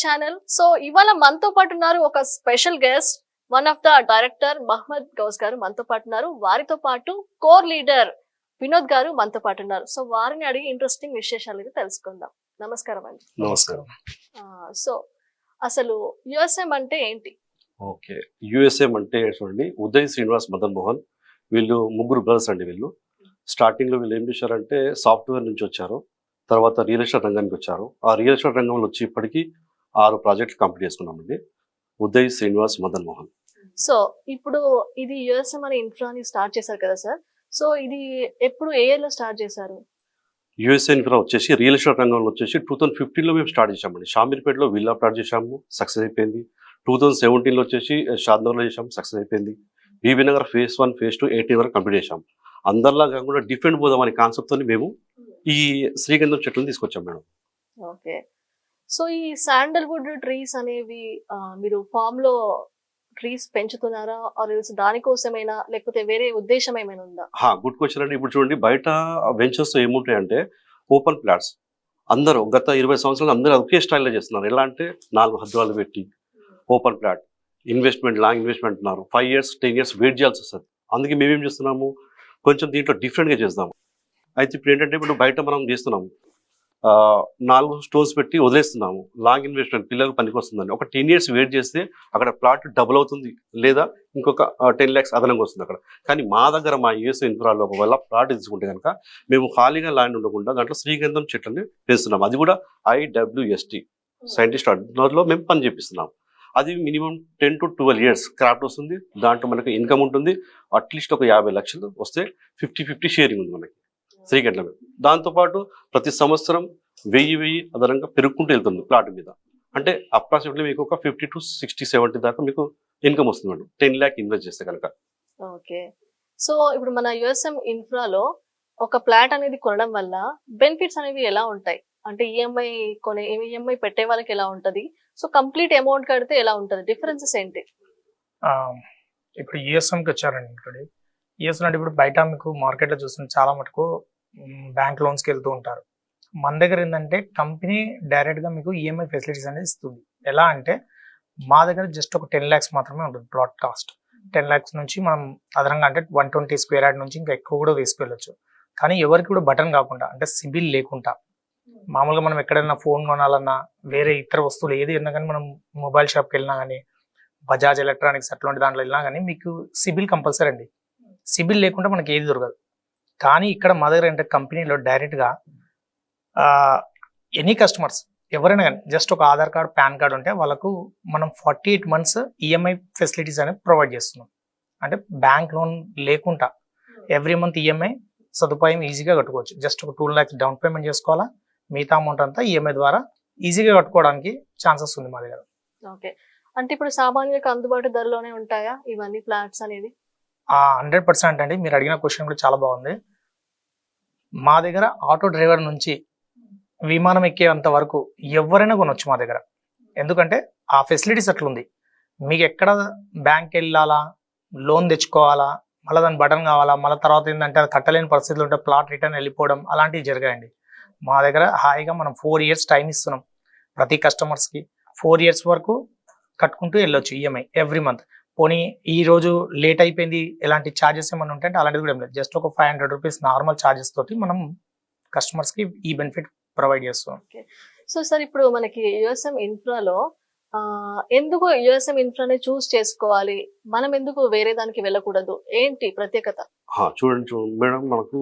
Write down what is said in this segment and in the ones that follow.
Channel. So ఇవాళ మనతో పాటు ఉన్నారు ఒక special guest, one of the director Mohammed Ghouse garu మనతో పాటు ఉన్నారు. వారితో పాటు కోర్ లీడర్ వినోద్ గారు మనతో పాటు ఉన్నారు. సో వారిని అడిగి ఇంట్రెస్టింగ్ విశేషాలు అయితే తెలుసుకుందాం. నమస్కారం అండి. నమస్కారం. సో అసలు యుఎస్ఎం అంటే ఏంటి? ఓకే, యుఎస్ఎం అంటే చూడండి, ఉదయ్, శ్రీనివాస్, మదన్ మోహన్, వీళ్ళు ముగ్గురు బ్రదర్స్ అండి. వీళ్ళు స్టార్టింగ్లో వీళ్ళు ఏం చేశారంటే సాఫ్ట్వేర్ నుంచి వచ్చారు, తర్వాత రియల్ ఎస్టేట్ రంగానికి వచ్చారు. ఆ రియల్ ఎస్టేట్ రంగంలో వచ్చి ఇప్పటికీ 6 ప్రాజెక్టులు కంప్లీట్ చేసుకున్నామండి. ఉదయ్, శ్రీనివాస్, మదన్ మోహన్. సో ఇప్పుడు ఇది యుఎస్ఎం అనే ఇన్ఫ్రాని స్టార్ట్ చేశారు కదా సార్. సో ఇది ఎప్పుడు ఏ ఇయర్ లో స్టార్ట్ చేశారు? యుఎస్ఏ ఇన్ఫ్రా వచ్చేసి రియల్ ఎస్టేట్ రంగంలో వచ్చేసి 2015లో మేము స్టార్ట్ చేసామండి. షామీర్పేటలో విల్లా ప్లాట్ చేసాము, సక్సెస్ అయిపోయింది. 2017లో వచ్చేసి షాద్నగర్లో చేసాము, సక్సెస్ అయిపోయింది. బీబీ నగర్ phase 1, phase 2, 18 వరకు కంప్లీట్ చేసాం. అందరిలా కాకుండా డిఫరెంట్ పోదాం అనే కాన్సెప్ట్తో మేము ఈ శ్రీగంధం చెట్లను తీసుకొచ్చాం మేడం. ఓకే, సో ఈ శాండల్వుడ్ ట్రీస్ అనేవి మీరు ఫామ్ లో ట్రీస్ పెంచుతున్నారా, ఆర్ దానికోసమైనా లేకపోతే వేరే ఉద్దేశం ఏమైనా ఉందా? గుడ్ క్వశ్చన్ అండి. ఇప్పుడు చూడండి, బయట వెంచర్స్ ఏముంటాయంటే ఓపెన్ ప్లాట్స్. అందరూ గత 20 సంవత్సరాలు అందరూ ఒకే స్టైల్లో చేస్తున్నారు. ఎలా అంటే 4 హద్దులు పెట్టి open plot investment, long investment అంటున్నారు. 5 years 10 years వెయిట్ చేయాల్సి వస్తుంది. అందుకే మేమేం చేస్తున్నాము, కొంచెం దీంట్లో డిఫరెంట్గా చేస్తాము. అయితే ఇప్పుడు ఏంటంటే, ఇప్పుడు బయట మనం చేస్తున్నాము 4 స్టోన్స్ పెట్టి వదిలేస్తున్నాము. లాంగ్ ఇన్వెస్ట్మెంట్ పిల్లలకు పనికి వస్తుందండి. ఒక 10 years వెయిట్ చేస్తే అక్కడ ప్లాట్ డబుల్ అవుతుంది, లేదా ఇంకొక 10 lakhs అదనంగా వస్తుంది అక్కడ. కానీ మా దగ్గర మా యుఎస్ ఇన్ఫ్రాలో ఒకవేళ ప్లాట్ తీసుకుంటే కనుక మేము ఖాళీగా ల్యాండ్ ఉండకుండా దాంట్లో శ్రీగంధం చెట్లని పెంచుతున్నాం. అది కూడా IWST సైంటిస్ట్ అడ్నర్లో మేము పని చేపిస్తున్నాం. అది మినిమం 10 to 12 years క్రాఫ్ట్ వస్తుంది. దాంట్లో మనకి ఇన్కమ్ ఉంటుంది. అట్లీస్ట్ ఒక 50 లక్షలు వస్తే 50-50 షేరింగ్ ఉంది మనకి శ్రీగంధం. దాంతోపాటు ప్రతి సంవత్సరం 1000 అదనంగా పెరుగుకుంటూ వెళ్తుంది ప్లాట్ మీద. అంటే అప్రాక్సిమేట్లీ మీకు ఒక 50 to 60-70 దాకా మీకు ఇన్కమ్ వస్తుంది మేడం, 10 lakh ఇన్వెస్ట్ చేస్తే కనుక. ఓకే, సో ఇప్పుడు మన యుఎస్ఎం ఇన్ఫ్రాలో ఒక ప్లాట్ అనేది కొనడం వల్ల బెనిఫిట్స్ అనేవి ఎలా ఉంటాయి? అంటే ఈఎంఐ పెట్టే వాళ్ళకి ఎలా ఉంటది, సో కంప్లీట్ అమౌంట్ కడితే ఎలా ఉంటది, డిఫరెన్సెస్ ఏంటి? ఇప్పుడు యుఎస్ఎంకి వచ్చారండి. ఇక్కడ యుఎస్ఎం అంటే ఇప్పుడు బయట మీకు మార్కెట్లో చూస్తున్న చాలా మటుకు బ్యాంక్ లోన్స్కి వెళ్తూ ఉంటారు. మన దగ్గర ఏంటంటే కంపెనీ డైరెక్ట్గా మీకు ఈఎంఐ ఫెసిలిటీస్ అనేది ఇస్తుంది. ఎలా అంటే మా దగ్గర జస్ట్ ఒక 10 lakhs మాత్రమే ఉంటుంది ప్లాట్ కాస్ట్. 10 lakhs నుంచి మనం అదనంగా అంటే 120 square yard నుంచి ఇంకా ఎక్కువ కూడా తీసుకెళ్ళచ్చు. కానీ ఎవరికి కూడా బటన్ కాకుండా, అంటే సిబిల్ లేకుండా, మామూలుగా మనం ఎక్కడైనా ఫోన్ కొనాలన్నా, వేరే ఇతర వస్తువులు ఏది ఉన్నా కానీ, మనం మొబైల్ షాప్కి వెళ్ళినా కానీ, బజాజ్ ఎలక్ట్రానిక్స్ అట్లాంటి దాంట్లో వెళ్ళినా కానీ మీకు సిబిల్ కంపల్సరీ అండి. సిబిల్ లేకుండా మనకి ఏది దొరకదు. కానీ ఇక్కడ మా దగ్గర అంటే కంపెనీలో డైరెక్ట్గా ఎనీ కస్టమర్స్ ఎవరైనా కానీ జస్ట్ ఒక ఆధార్ కార్డ్, పాన్ కార్డ్ ఉంటే వాళ్ళకు మనం 48 months ఈఎంఐ ఫెసిలిటీస్ అనేది ప్రొవైడ్ చేస్తున్నాం. అంటే బ్యాంక్ లోన్ లేకుండా ఎవ్రీ మంత్ ఈఎంఐ సదుపాయం ఈజీగా కట్టుకోవచ్చు. జస్ట్ ఒక 2 lakhs డౌన్ పేమెంట్ చేసుకోవాలా, మిగతా అమౌంట్ అంతా ఈఎంఐ ద్వారా ఈజీగా కట్టుకోవడానికి ఛాన్సెస్ ఉంది మా దగ్గర. ఓకే, అంటే ఇప్పుడు సామాన్యులకు అందుబాటు ధరలోనే ఉంటాయా ఇవన్నీ ఫ్లాట్స్ అనేది? 100% అండి. మీరు అడిగిన క్వశ్చన్ కూడా చాలా బాగుంది. మా దగ్గర ఆటో డ్రైవర్ నుంచి విమానం ఎక్కేంత వరకు ఎవరైనా కొనవచ్చు మా దగ్గర. ఎందుకంటే ఆ ఫెసిలిటీస్ అట్లుంది. మీకు ఎక్కడ బ్యాంక్ వెళ్ళాలా, లోన్ తెచ్చుకోవాలా, మళ్ళీ దాని బటన్ కావాలా, మళ్ళీ తర్వాత ఏంటంటే అది కట్టలేని పరిస్థితులు ఉంటే ప్లాట్ రిటర్న్ వెళ్ళిపోవడం, అలాంటివి జరిగాయండి. మా దగ్గర హాయిగా మనం 4 years టైం ఇస్తున్నాం ప్రతి కస్టమర్స్కి. 4 years వరకు కట్టుకుంటూ వెళ్ళొచ్చు ఈఎంఐ ఎవ్రీ మంత్. పోనీ ఈ రోజు లేట్ అయిపోయింది, ఎలాంటి ఛార్జెస్ ఏమైనా ఉంటే అలాంటిది కూడా ఏం లేదు. జస్ట్ ఒక 500 rupees నార్మల్ ఛార్జెస్ తోటి మనం కస్టమర్స్కి ఈ బెనిఫిట్ ప్రొవైడ్ చేస్తాం. సో సార్, ఇప్పుడు మనకి యుఎస్ఎం ఇన్ఫ్రాలో ఎందుకు యుఎస్ఎం ఇన్ఫ్రానే చూస్ చేసుకోవాలి, మనం ఎందుకు వేరే దానికి వెళ్ళకూడదు, ఏంటి ప్రత్యేకత? చూడండి మేడం, మనకు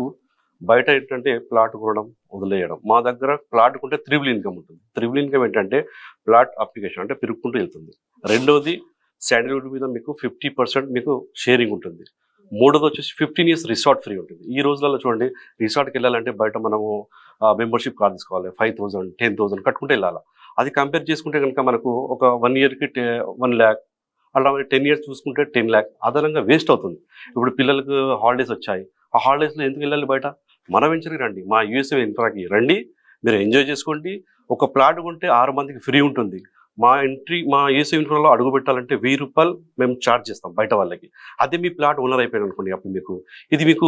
బయట ఏంటంటే ప్లాట్ కొనడం, వదిలేయడం. మా దగ్గర ప్లాట్ కొంటే 3 ఇన్కమ్ ఉంటుంది. 3 ఇన్కమ్ ఏంటంటే ప్లాట్ అప్లికేషన్ అంటే పెరుగుకుంటూ వెళ్తుంది. రెండోది శాండల్వుడ్ మీద మీకు 50% మీకు షేరింగ్ ఉంటుంది. మూడోది వచ్చేసి 15 years రిసార్ట్ ఫ్రీ ఉంటుంది. ఈ రోజులలో చూడండి, రిసార్ట్కి వెళ్ళాలంటే బయట మనము మెంబర్షిప్ కార్డు తీసుకోవాలి, 5,000 10,000 కట్టుకుంటే వెళ్ళాలి. అది కంపేర్ చేసుకుంటే కనుక మనకు ఒక 1 yearకి 1 lakh, అలా 10 years చూసుకుంటే 10 lakh అదనంగా వేస్ట్ అవుతుంది. ఇప్పుడు పిల్లలకు హాలిడేస్ వచ్చాయి, ఆ హాలిడేస్లో ఎందుకు వెళ్ళాలి బయట? మన వెంచర్కి రండి, మా యుఎస్ఏ ఇన్ఫ్రాకి రండి, మీరు ఎంజాయ్ చేసుకోండి. ఒక ప్లాట్ కొంటే 6 మందికి ఫ్రీ ఉంటుంది. మా ఏసీ ఇన్ఫ్రాలో అడుగు పెట్టాలంటే 1000 రూపాయలు మేము ఛార్జ్ చేస్తాం బయట వాళ్ళకి. అదే మీ ప్లాట్ ఓనర్ అయిపోయాను అనుకోండి, అప్పుడు మీకు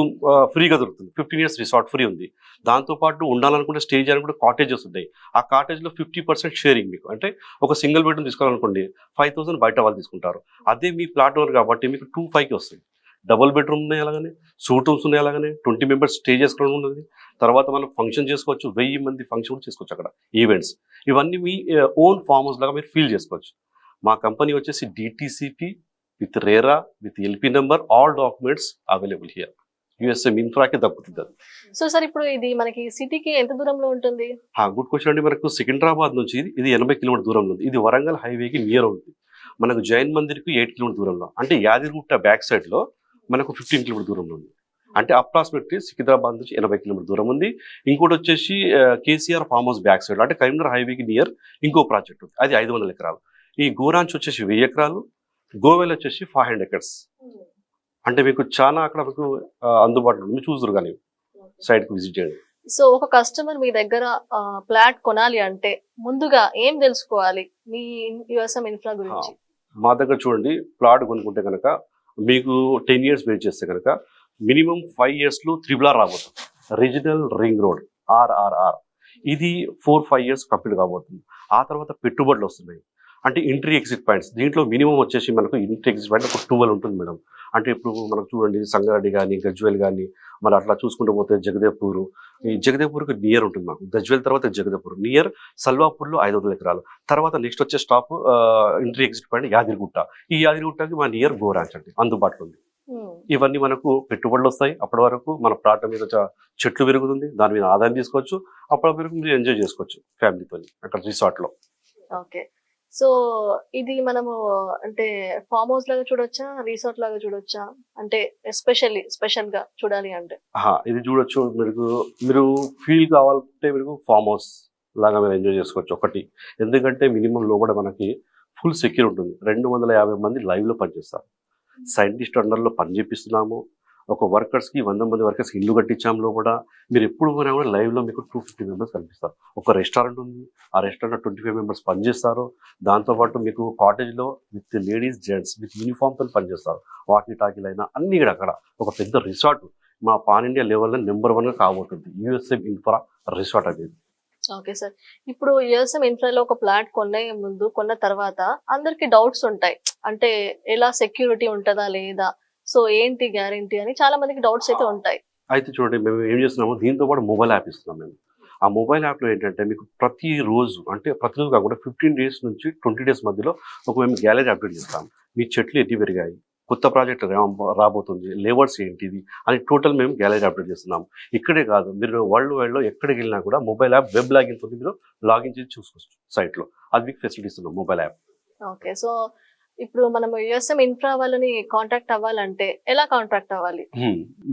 ఫ్రీగా దొరుకుతుంది. 15 years రిసార్ట్ ఫ్రీ ఉంది. దాంతోపాటు ఉండాలనుకుంటే స్టే చేయాలనుకుంటే కాటేజెస్ ఉంటాయి. ఆ కాటేజ్లో 50% షేరింగ్ మీకు. అంటే ఒక సింగిల్ బెడ్రూమ్ తీసుకోవాలనుకోండి 5000 బయట వాళ్ళు తీసుకుంటారు. అదే మీ ప్లాట్ ఓనర్ కాబట్టి మీకు 25కి వస్తుంది. డబుల్ బెడ్రూమ్ ఉన్నాయి, అలాగనే సూట్ రూమ్స్ ఉన్నాయి, అలాగనే 20 members స్టే చేసుకోవడం ఉన్నది. తర్వాత మనం ఫంక్షన్ చేసుకోవచ్చు, 1000 మంది ఫంక్షన్ కూడా చేసుకోవచ్చు అక్కడ, ఈవెంట్స్. ఇవన్నీ మీ ఓన్ ఫామ్ హౌస్ లాగా మీరు ఫీల్ చేసుకోవచ్చు. మా కంపెనీ వచ్చేసి DTCP with RERA with LP number, all documents available here. USM ఇన్ఫ్రాకి దక్కుతుంది అది. సో సార్ ఇప్పుడు ఇది మనకి సిటీకి ఎంత దూరంలో ఉంటుంది? గుడ్ క్వశ్చన్ అండి. మనకు సికింద్రాబాద్ నుంచి ఇది 80 కిలోమీటర్ దూరంలో ఉంది. ఇది వరంగల్ హైవేకి నియర్ ఉంది. మనకు జైన్ మందిర్కి 8 కిలోమీటర్ దూరంలో, అంటే యాదగిరిగుట్ట బ్యాక్ సైడ్ లో మనకు 15 కిలోమీటర్ దూరంలో ఉంది. అంటే అప్రాక్సిమేట్లీ సికింద్రాబాద్ నుంచి 80 కిలోమీటర్ దూరం ఉంది. ఇంకోటి వచ్చేసి KCR farm house back side, అంటే కరీంనగర్ హైవేకి నియర్ ఇంకో ప్రాజెక్ట్ ఉంది, అది 500 ఎకరాలు. ఈ గోరాంచ్ వచ్చేసి 1000 ఎకరాలు, గోవెల్ వచ్చేసి 500 acres. అంటే మీకు చాలా అక్కడ మీకు అందుబాటులో ఉంది. మీరు చూద్దరు కానీ సైట్కి విజిట్ చేయండి. సో ఒక కస్టమర్ మీ దగ్గర ప్లాట్ కొనాలి అంటే ముందుగా ఏం తెలుసుకోవాలి మీ యుఎస్ఎం ఇన్ఫ్రా గురించి? మా దగ్గర చూడండి, ప్లాట్ కొనుక్కుంటే కనుక మీకు 10 years వెయిట్ చేస్తే కనుక మినిమం 5 yearsలో 3R రాబోతుంది. రీజనల్ రింగ్ రోడ్ RRR ఇది 4-5 years కంప్లీట్ కాబోతుంది. ఆ తర్వాత పెట్టుబడులు వస్తున్నాయి. అంటే ఎంట్రీ ఎగ్జిట్ పాయింట్స్, దీంట్లో మినిమం వచ్చేసి మనకు ఎంట్రీ ఎగ్జిట్ పాయింట్ ఒక 12 ఉంటుంది మేడం. అంటే ఇప్పుడు మనకు చూడండి సంగారెడ్డి కానీ గజ్వేల్ కానీ, మరి అట్లా చూసుకుంటూ పోతే జగదేపూర్, ఈ జగదేపూర్కి నియర్ ఉంటుంది మాకు. గజ్వేల్ తర్వాత జగదేపూర్ నియర్, సల్వాపూర్లో 500 ఎకరాలు. తర్వాత నెక్స్ట్ వచ్చే stop entry exit point Yadagirigutta. ఈ యాదగిరిగుట్టకి మా నియర్ గోరాంచ్ అండి అందుబాటులో ఉంది. ఇవన్నీ మనకు పెట్టుబడులు వస్తాయి. అప్పటి వరకు మన ప్లాట్ మీద చెట్లు పెరుగుతుంది, దాని మీద ఆదాయం తీసుకోవచ్చు. అప్పటి వరకు మీరు ఎంజాయ్ చేసుకోవచ్చు ఫ్యామిలీతో అక్కడ రిసార్ట్ లో. ఓకే, సో ఇది మనము అంటే ఫామ్ హౌస్ లాగా చూడొచ్చా, రిసార్ట్ లాగా చూడొచ్చా? అంటే స్పెషల్ గా చూడాలి అంటే ఇది చూడొచ్చు. మీరు ఫీల్ కావాలంటే మీరు ఫామ్ హౌస్ లాగా మీరు ఎంజాయ్ చేసుకోవచ్చు ఒకటి. ఎందుకంటే మినిమం లోపల మనకి ఫుల్ సెక్యూర్ ఉంటుంది. 250 మంది లైవ్ లో పనిచేస్తారు. సైంటిస్ట్ అండర్లో పని చేపిస్తున్నాము. ఒక వర్కర్స్కి 100 మంది వర్కర్స్కి ఇల్లు కట్టించాము లోపల. మీరు ఎప్పుడు పోయినా కూడా లైవ్లో మీకు 250 members కనిపిస్తారు. ఒక రెస్టారెంట్ ఉంది, ఆ రెస్టారెంట్ 25 members పనిచేస్తారు. దాంతోపాటు మీకు కాటేజ్లో విత్ లేడీస్ జెంట్స్ విత్ యూనిఫామ్తో పనిచేస్తారు. వాకీ టాకీలైనా అన్ని కూడా అక్కడ ఒక పెద్ద రిసార్ట్ మా పాన్ ఇండియా లెవెల్లో నెంబర్ 1గా కాబోతుంది యుఎస్ఎం ఇన్ఫ్రా రిసార్ట్ అనేది. ఓకే సార్, ఇప్పుడు యుఎస్ఎం ఇన్ఫ్రాలో ఒక ప్లాట్ కొన్న తర్వాత అందరికి డౌట్స్ ఉంటాయి. అంటే ఎలా సెక్యూరిటీ ఉంటుందా లేదా, సో ఏంటి గ్యారంటీ అని చాలా మందికి డౌట్స్ అయితే ఉంటాయి. అయితే చూడండి, మేము ఏం చేస్తున్నాము, దీంతో పాటు మొబైల్ యాప్ ఇస్తున్నాం మేము. ఆ మొబైల్ యాప్లో ఏంటంటే మీకు ప్రతిరోజు, అంటే ప్రతిరోజు కాకుండా 15 days నుంచి 20 days మధ్యలో మేము గ్యాలరీ అప్డేట్ చేస్తాం. మీ చెట్లు ఎన్ని పెరిగాయి, కొత్త ప్రాజెక్ట్ రాబోతుంది, లేవర్స్ ఏంటిది అని టోటల్ మేము గ్యాలరీ అప్డేట్ చేస్తున్నాం. ఇక్కడే కాదు, మీరు వరల్డ్ వైడ్లో ఎక్కడికి వెళ్ళినా కూడా మొబైల్ యాప్ వెబ్ లాగిన్ తో మీరు లాగిన్ చేసి చూసుకోవచ్చు సైట్లో. అది మీకు ఫెసిలిటీ ఇస్తున్నాం మొబైల్ యాప్. ఓకే, సో ఇప్పుడు మనం యుఎస్ఎం ఇన్ఫ్రా వాళ్ళని కాంటాక్ట్ అవ్వాలంటే ఎలా కాంటాక్ట్ అవ్వాలి?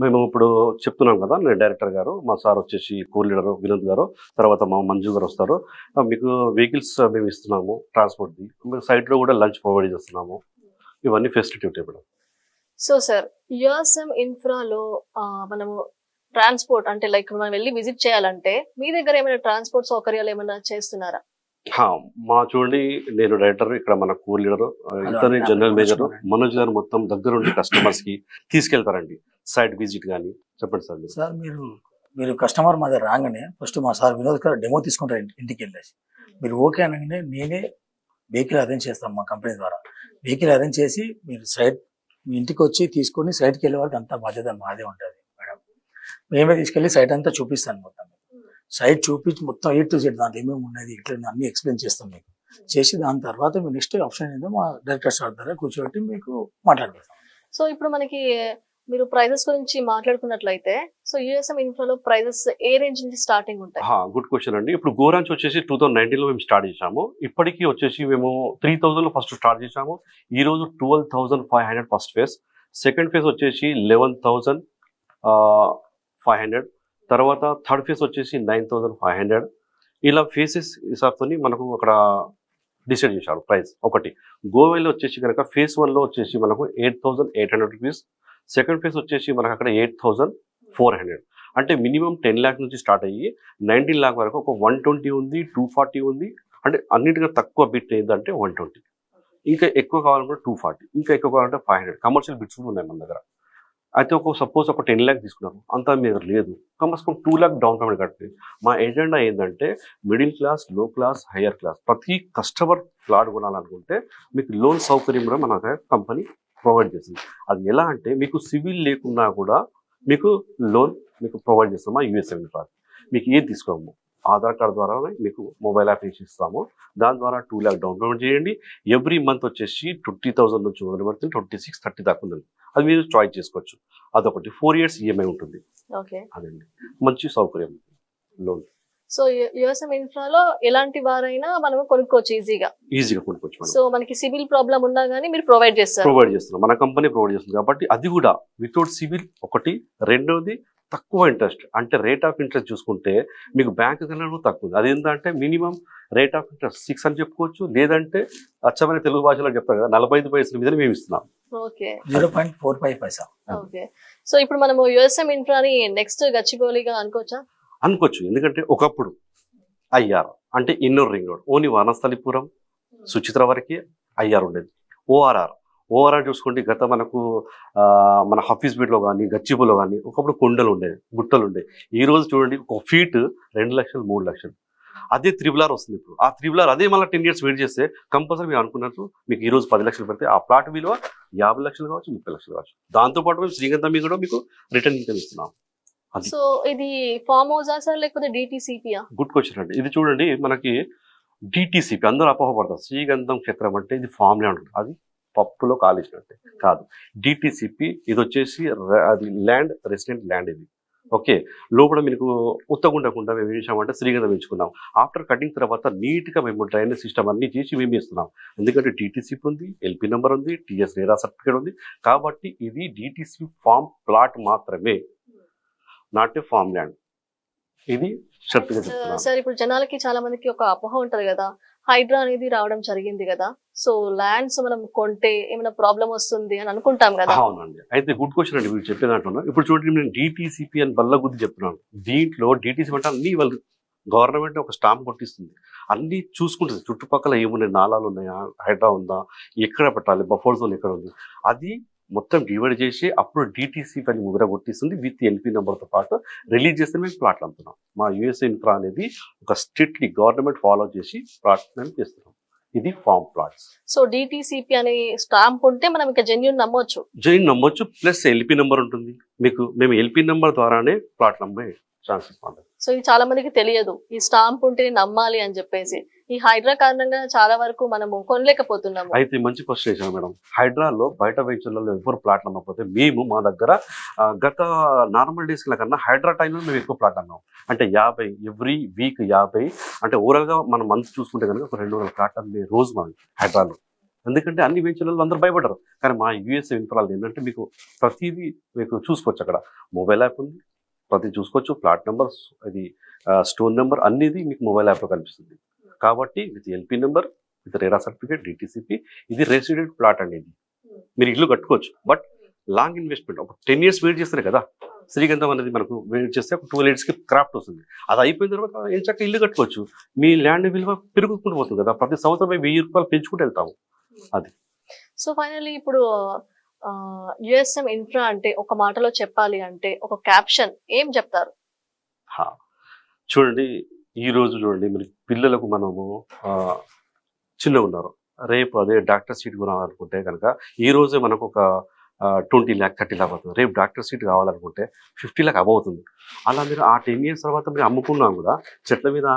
మేము ఇప్పుడు చెప్తున్నాం కదా, నేను డైరెక్టర్ గారు, మా సార్ వచ్చేసి కోర్ లీడర్ వినోద్ గారు, తర్వాత మా మంజు గారు వస్తారు. మీకు వెహికల్స్ మేము ఇస్తున్నాము, ట్రాన్స్పోర్ట్ది. సైట్లో కూడా లంచ్ ప్రొవైడ్ చేస్తున్నాము. ఇవన్నీ ఫెసిలిటీ ఉంటాయి మేడం. సో సార్, యుఎస్ఎం ఇన్ఫ్రాలో మనము ట్రాన్స్పోర్ట్ అంటే లైక్ మనం వెళ్ళి విజిట్ చేయాలంటే మీ దగ్గర ఏమైనా ట్రాన్స్పోర్ట్ సౌకర్యాలు ఏమైనా చేస్తున్నారా? మా చూడండి, నేను డైరెక్టర్, ఇక్కడ మన కోర్ లీడర్, ఇతని జనరల్ మేనేజర్ మనోజ్ గారు మొత్తం దగ్గరుండి కస్టమర్స్ కి తీసుకెళ్తారండి సైట్ విజిట్ కానీ. చెప్పండి సార్. సార్ మీరు కస్టమర్ మా దగ్గర రాగానే ఫస్ట్ మా సార్ వినోద్ గారు డెమో తీసుకుంటారు ఇంటికి వెళ్ళేసి. మీరు ఓకే అనగానే నేనే వెహికల్ అరేంజ్ చేస్తాం మా కంపెనీ ద్వారా. వెహికల్ అరేంజ్ చేసి మీరు సైట్ మీ ఇంటికి వచ్చి తీసుకొని సైట్కి వెళ్ళే వరకు అంతా బాధ్యత మాదే ఉంటుంది మేడం. మేమే తీసుకెళ్ళి సైట్ అంతా చూపిస్తాను. మొత్తం సైట్ చూపించి మొత్తం A to Z దాంట్లో ఏమేమి ఉన్నది ఇట్లా అన్ని ఎక్స్ప్లెయిన్ చేస్తాం మీకు. చేసి దాని తర్వాత మీ నెక్స్ట్ ఆప్షన్ ఏంటో మా డైరెక్టర్ సార్ ద్వారా కూర్చోబెట్టి మీకు మాట్లాడతాం. సో ఇప్పుడు మనకి మీరు ప్రైజెస్ గురించి మాట్లాడుకున్నట్లయితే, సో యుఎస్ఎం ఇన్ఫ్రాలో ప్రైజెస్ ఏ రేంజ్ నుంచి స్టార్టింగ్ ఉంటాయి? గుడ్ క్వశ్చన్ అండి. ఇప్పుడు గోరాంచ్ వచ్చేసి 2019లో మేము స్టార్ట్ చేసాము. ఇప్పటికీ వచ్చేసి మేము 3000లో ఫస్ట్ స్టార్ట్ చేసాము. ఈ రోజు 12,500 ఫస్ట్ ఫేజ్. సెకండ్ ఫేజ్ వచ్చేసి 11,500. తర్వాత థర్డ్ ఫేజ్ వచ్చేసి 9,500. ఇలా ఫేసెస్ హిసాబ్తో మనకు అక్కడ డిసైడ్ చేశారు ప్రైస్. ఒకటి గోవాలో వచ్చేసి కనుక ఫేజ్ 1లో వచ్చేసి మనకు 8,800 రూపీస్. సెకండ్ ఫేజ్ వచ్చేసి మనకు అక్కడ 8,400. అంటే మినిమం 10 lakh నుంచి స్టార్ట్ అయ్యి 19 lakh వరకు ఒక 120 ఉంది, 240 ఉంది, అంటే అన్నిటికన్నా తక్కువ బిట్ ఏంటంటే 120, ఇంకా ఎక్కువ కావాలనుకుంటే 240, ఇంకా ఎక్కువ కావాలంటే 500. కమర్షియల్ బిట్స్ కూడా ఉన్నాయి మన దగ్గర. అయితే సపోజ్ ఒక 10 lakh తీసుకున్నారు, అంతా మీ దగ్గర లేదు, కమర్స్ 2 lakh డౌన్ పేమెంట్ కట్టి. మా ఎజెండా ఏంటంటే మిడిల్ క్లాస్, లో క్లాస్, హయ్యర్ క్లాస్ ప్రతి కస్టమర్ ప్లాట్ కొనాలనుకుంటే మీకు లోన్ సౌకర్యం కూడా మన కంపెనీ ప్రొవైడ్ చేస్తుంది. అది ఎలా అంటే మీకు సివిల్ లేకున్నా కూడా మీకు లోన్ మీకు ప్రొవైడ్ చేస్తాం మా యూఎస్ఏ ప్లాట్. మీకు ఏం తీసుకోము, ఆధార్ కార్డు ద్వారానే మీకు మొబైల్ యాప్ వేసి ఇస్తాము. దాని ద్వారా 2 lakh డౌన్ పేమెంట్ చేయండి. ఎవ్రీ మంత్ వచ్చేసి 20,000 నుంచి మొదలు పడుతుంది, 26, 30 దాకా ఉందండి. అది మీరు చాయిస్ చేసుకోవచ్చు. అదొకటి. 4 years ఈఎంఐ ఉంటుంది. అదండి మంచి సౌకర్యం లోన్. సో యుఎస్ఎం ఇన్ఫ్రాలో ఎలాంటి వారైనా మనం కొనుక్కోవచ్చు ఈజీగా కొనుక్కోవచ్చు. సో మనకి సివిల్ ప్రాబ్లం ఉన్నా కానీ మీరు ప్రొవైడ్ చేస్తున్నాం, మన కంపెనీ ప్రొవైడ్ చేస్తుంది. కాబట్టి అది కూడా వితౌట్ సివిల్ ఒకటి. రెండోది తక్కువ ఇంట్రెస్ట్, అంటే రేట్ ఆఫ్ ఇంట్రెస్ట్ చూసుకుంటే మీకు బ్యాంక్ కన్నా తక్కువ. అదేంటంటే మినిమం రేట్ ఆఫ్ ఇంట్రెస్ట్ 6 అని చెప్పుకోవచ్చు, లేదంటే అచ్చమైన తెలుగు భాషలో చెప్తారు కదా 45 పైసల మీద మేము ఇస్తున్నాం. 0.45 ఓకే. సో ఇప్పుడు మనము యుఎస్ఎం ఇన్ఫ్రాని నెక్స్ట్ గచ్చిబౌలిగా అనుకోవచ్చు. ఎందుకంటే ఒకప్పుడు ఐఆర్ అంటే inner ring road only Vanasthalipuram, Suchitra వరకే ఐఆర్ ఉండేది. ఓఆర్ఆర్ చూసుకోండి, గత మనకు మన హఫీజ్పేటలో కానీ గచ్చిబౌలిలో కానీ ఒకప్పుడు కొండలు ఉండేవి, గుట్టలు ఉండేవి. ఈ రోజు చూడండి ఒక ఫీట్ 2 లక్షలు 3 లక్షలు. అదే త్రిబుల్ వస్తుంది ఇప్పుడు. ఆ త్రిబుల్ అదే మళ్ళీ 10 years వెయిట్ చేస్తే కంపల్సరీ మీరు అనుకున్నట్టు మీకు ఈ రోజు 10 లక్షలు పెడితే ఆ ప్లాట్ విలువ 50 లక్షలు కావచ్చు, 30 లక్షలు కావచ్చు. దాంతోపాటు మేము శ్రీగంధం మీద కూడా మీకు రిటర్న్ ఇన్కమ్ ఇస్తున్నాం. సో ఇది ఫార్మ్ హౌసా సార్ లేకపోతే డిటిసిపియా? గుడ్ క్వశ్చన్ అండి. ఇది చూడండి మనకి డిటిసిపి అందరూ అపోహపడతారు. శ్రీగంధం క్షేత్రం అంటే ఇది ఫామ్ ల్యాండ్ ఉంటుంది, అది పప్పులో కాలేసినట్టే కాదు. డిటిసిపి ఇది వచ్చేసి అది ల్యాండ్, రెసిడెంట్ ల్యాండ్. ఇది ఓకే. లోపల మీకు ఉత్తగుండకుండా మేము ఏం చేసామంటే శ్రీగంధం పెంచుకున్నాం. ఆఫ్టర్ కటింగ్ తర్వాత నీట్గా మేము డ్రైనేజ్ సిస్టమ్ అన్ని చేసి మేము ఇస్తున్నాం. ఎందుకంటే డిటిసిపి ఉంది, ఎల్పి నెంబర్ ఉంది, టీఎస్ రేరా సర్టిఫికేట్ ఉంది. కాబట్టి ఇది డిటిసి ఫామ్ ప్లాట్ మాత్రమే, నాట్ ఏ ఫామ్ ల్యాండ్. ఇది షర్ట్గా చెప్తున్నాను సార్. ఇప్పుడు జనాలకి చాలా మందికి ఒక అపోహ ఉంటది కదా, హైడ్రా అనేది రావడం జరిగింది కదా, సో ల్యాండ్స్ మనం కొంటే ఏమైనా ప్రాబ్లం వస్తుంది అని అనుకుంటాం కదా. అవునండి. అయితే గుడ్ క్వశ్చన్ అండి మీరు చెప్పేదంటున్నా. ఇప్పుడు చూడండి నేను డిటిసిపి అని బల్ల గుద్ది చెప్తున్నాను. దీంట్లో డిటిసిపి అంటే అన్ని వాళ్ళు గవర్నమెంట్ ఒక స్టాంప్ కొట్టిస్తుంది, అన్ని చూసుకుంటుంది. చుట్టుపక్కల ఏమున్నాయి, నాలాలు ఉన్నాయా, హైడ్రా ఉందా, ఎక్కడ పెట్టాలి, బఫర్ జోన్ ఎక్కడ ఉంది, అది మొత్తం డివైడ్ చేసి అప్పుడు డిటిసి పని ముద్ర కొట్టిస్తుంది. విత్ ఎల్పి నెంబర్తో పాటు రిలీజ్ చేస్తే మేము ప్లాట్లు అమ్ముతున్నాం. మా యుఎస్ఏ ఇన్ఫ్రా అనేది ఒక స్ట్రిక్ట్లీ గవర్నమెంట్ ఫాలో చేసి ప్లాట్ మేము చేస్తున్నాం. ఇది ఫామ్ ప్లాట్స్. సో డిటిసిపి అనే స్టాంప్ ఉంటే మనం ఇక జెన్యూన్ నమ్మొచ్చు. ప్లస్ ఎల్పి నెంబర్ ఉంటుంది మీకు. మేము ఎల్పి నెంబర్ ద్వారానే ప్లాట్లు అమ్మే ఛాన్సెస్ ఉంటుంది. సో ఇది చాలా మందికి తెలియదు, ఈ స్టాంప్ ఉంటే నమ్మాలి అని చెప్పేసి. ఈ హైడ్రా కారణంగా చాలా వరకు మనము కొనలేకపోతున్నాము. అయితే మంచి క్వశ్చన్ వేసాను మేడం. హైడ్రాలో బయట వెంచర్లలో ఎవరు ప్లాట్లు అమ్మకపోతే మేము మా దగ్గర గత నార్మల్ డేస్ కన్నా హైడ్రా టైంలో మేము ఎక్కువ ప్లాట్ అన్నాం. అంటే 50 ఎవ్రీ వీక్ 50. అంటే ఓవరాల్గా మనం మంత్ చూసుకుంటే కనుక ఒక 200 ప్లాట్ అమ్మే రోజు మనం హైడ్రాలో. ఎందుకంటే అన్ని వెంచర్లలో అందరూ భయపడరు. కానీ మా యుఎస్ఏ ఇన్ఫ్రాలు ఏంటంటే మీకు ప్రతిదీ మీకు చూసుకోవచ్చు. అక్కడ మొబైల్ యాప్ ఉంది, ప్రతి చూసుకోవచ్చు. ప్లాట్ నెంబర్, అది స్టోన్ నెంబర్ అనేది మీకు మొబైల్ యాప్లో కనిపిస్తుంది. కాబట్టి with LP number, with RERA certificate, DTCP. ఇది రెసిడెంట్ ప్లాట్ అనేది మీరు ఇల్లు కట్టుకోవచ్చు. బట్ లాంగ్ ఇన్వెస్ట్మెంట్, ఒక 10 years వెయిట్ చేస్తారు కదా. శ్రీగంధం అనేది మనకు వెయిట్ చేస్తే ఒక 12 yearsకి క్రాఫ్ట్ వస్తుంది. అది అయిపోయిన తర్వాత ఏం చక్క ఇల్లు కట్టుకోవచ్చు. మీ ల్యాండ్ విలువ పెరుగుకుంటూ పోతుంది కదా, ప్రతి సంవత్సరం 1000 రూపాయలు పెంచుకుంటూ వెళ్తాము. అది. సో ఫైనల్లీ ఇప్పుడు యుఎస్ఎం ఇన్ఫ్రా అంటే ఒక మాటలో చెప్పాలి అంటే ఒక క్యాప్షన్ ఏం చెప్తారు? చూడండి, ఈ రోజు చూడండి మీరు పిల్లలకు మనము చిన్నగా ఉన్నారు, రేపు అదే డాక్టర్ సీట్ కొనాలనుకుంటే కనుక ఈ రోజే మనకు ఒక 20 lakh 30 lakh అవుతుంది. రేపు డాక్టర్ సీట్ కావాలనుకుంటే 50 lakh అబవ్ అవుతుంది. అలా మీరు ఆ 10 years తర్వాత మీరు అమ్ముకున్నా కూడా, చెట్ల మీద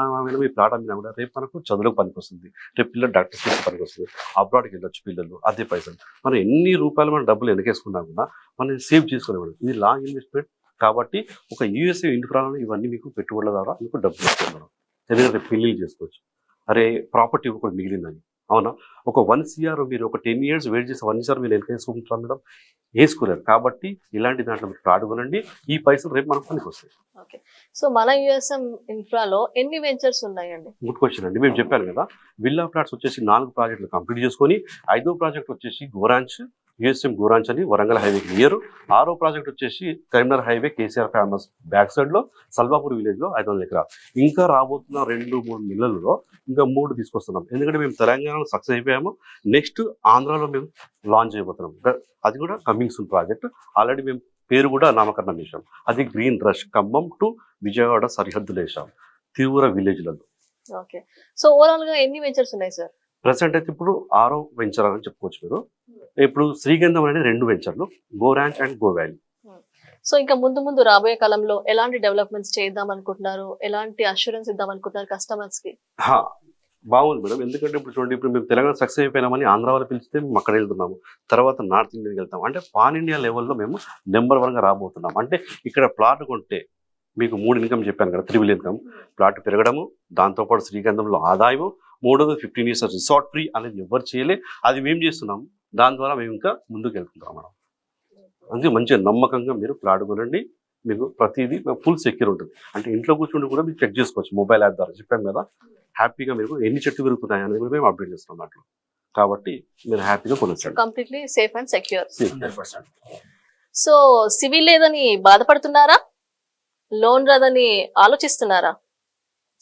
మీ ప్లాట్ అమ్మినా కూడా రేపు మనకు చదువులకు పనికి వస్తుంది. రేపు పిల్లలు డాక్టర్ సీట్ పనికి వస్తుంది. అబ్రాడ్కి వెళ్ళొచ్చు పిల్లలు, అదే పైసలు. మనం ఎన్ని రూపాయలు మనం డబ్బులు వెనకేసుకున్నా కూడా మనం సేవ్ చేసుకోలేము. ఇది లాంగ్ ఇన్వెస్ట్మెంట్. కాబట్టి ఒక యూఎస్ఏ ఇన్ఫ్రాలో ఇవన్నీ మీకు పెట్టుబడుల ద్వారా మీకు డబ్బులు వస్తుంది. ఎందుకంటే పెళ్ళిళ్ళు చేసుకోవచ్చు. అరే ప్రాపర్టీ ఒకటి మిగిలిందని, అవునా, ఒక 1 CR మీరు ఒక 10 years వెయిట్ చేసి 1 CR మీరు వెనక వేసుకుంటారు మేడం, వేసుకోలేరు. కాబట్టి ఇలాంటి దాంట్లో మీరు ప్లాట్ కొనండి, ఈ పైసలు రేపు మనకు పనికి వస్తాయి. ఓకే. సో మన యుఎస్ఎం ఇన్ఫ్రాలో ఎన్ని వెంచర్స్ ఉన్నాయండి? గుడ్ క్వశ్చన్ అండి. మేము చెప్పాను కదా, విల్లా ప్లాట్స్ వచ్చేసి 4 ప్రాజెక్టులు కంప్లీట్ చేసుకొని 5వ ప్రాజెక్ట్ వచ్చేసి గోరాంచ్, యూఎస్ఎం గోరాంచ్ అని వరంగల్ హైవేకి నియర్. 6వ ప్రాజెక్ట్ వచ్చేసి Karimnagar highway KCR famous back side లో సల్వాపూర్ విలేజ్ లో 500 ఎకరాలు. ఇంకా రాబోతున్న 2-3 నెలల్లో ఇంకా 3 తీసుకొస్తున్నాం. ఎందుకంటే మేము తెలంగాణలో సక్సెస్ అయిపోయాము. నెక్స్ట్ ఆంధ్రాలో మేము లాంచ్ చేయబోతున్నాం. అది కూడా కమింగ్ సూన్ ప్రాజెక్ట్. ఆల్రెడీ మేము పేరు కూడా నామకరణం చేశాం. అది green rush Khammam to Vijayawada సరిహద్దులు వేసాం తీవ్ర విలేజ్లలో. ఓకే. సో ఓవరాల్ గా ఎన్ని వెంచర్స్ ఉన్నాయి సార్? ప్రెసెంట్ అయితే ఇప్పుడు 6వ వెంచర్ అని చెప్పుకోవచ్చు మీరు. ఇప్పుడు శ్రీగంధం అనేది 2 వెంచర్లు, go ranch and go valley. So ఇంకా ముందు రాబోయే కాలంలో ఎలాంటి డెవలప్మెంట్స్ చేద్దాం అనుకుంటున్నారు, ఎలాంటి అష్యూరెన్స్ ఇద్దాం అనుకుంటున్నారు కస్టమర్స్ కి? బాగుంది మేడం. ఎందుకంటే ఇప్పుడు చూడండి, ఇప్పుడు మేము తెలంగాణ సక్సెస్ అయిపోయినామని ఆంధ్ర వాళ్ళు పిలిస్తే మేము అక్కడ వెళ్తున్నాము, తర్వాత నార్త్ ఇండియాకి వెళ్తాం. అంటే పాన్ ఇండియా లెవెల్లో మేము నెంబర్ 1గా రాబోతున్నాం. అంటే ఇక్కడ ప్లాట్ కొంటే మీకు 3 ఇన్కమ్ చెప్పాను కదా, 3 ఇన్కమ్. ప్లాట్ పెరగడము, దాంతోపాటు శ్రీగంధంలో ఆదాయము, 3వది 15 years రిసార్ట్ ఫ్రీ అనేది ఎవరు చేయలే, అది మేము చేస్తున్నాం. దాని ద్వారా మేము ఇంకా ముందుకు వెళ్తున్నాం మేడం. అందుకే మంచిగా నమ్మకంగా మీరు ప్లాట్ కొనండి. మీకు ప్రతిదీ ఫుల్ సెక్యూర్ ఉంటుంది. అంటే ఇంట్లో కూర్చుండి కూడా మీరు చెక్ చేసుకోవచ్చు మొబైల్ యాప్ ద్వారా. చెప్పాం కదా, హ్యాపీగా మీరు ఎన్ని చెట్లు పెరుగుతున్నాయి అనేది కూడా మేము అప్డేట్ చేస్తున్నాం దాంట్లో. కాబట్టి మీరు హ్యాపీగా కొనొచ్చండి. Completely safe and secure. 100%. So civil లేదని బాధపడుతున్నారా, లోన్ రాదని ఆలోచిస్తున్నారా?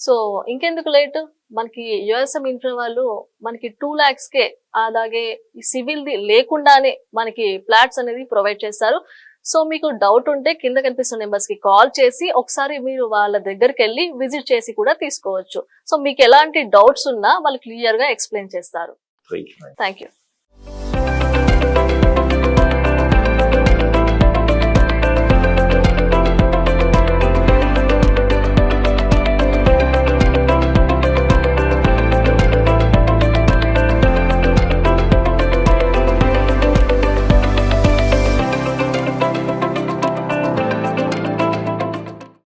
సో ఇంకెందుకు లేట్, మనకి యుఎస్ఎం ఇన్ఫ్రా వాళ్ళు మనకి 2 lakhsకే అలాగే సివిల్ ది లేకుండానే మనకి ప్లాట్స్ అనేది ప్రొవైడ్ చేస్తారు. సో మీకు డౌట్ ఉంటే కింద కనిపిస్తున్న నెంబర్స్ కి కాల్ చేసి ఒకసారి మీరు వాళ్ళ దగ్గరికి వెళ్ళి విజిట్ చేసి కూడా తీసుకోవచ్చు. సో మీకు ఎలాంటి డౌట్స్ ఉన్నా వాళ్ళు క్లియర్ గా ఎక్స్ప్లెయిన్ చేస్తారు. Thank you. Thank you.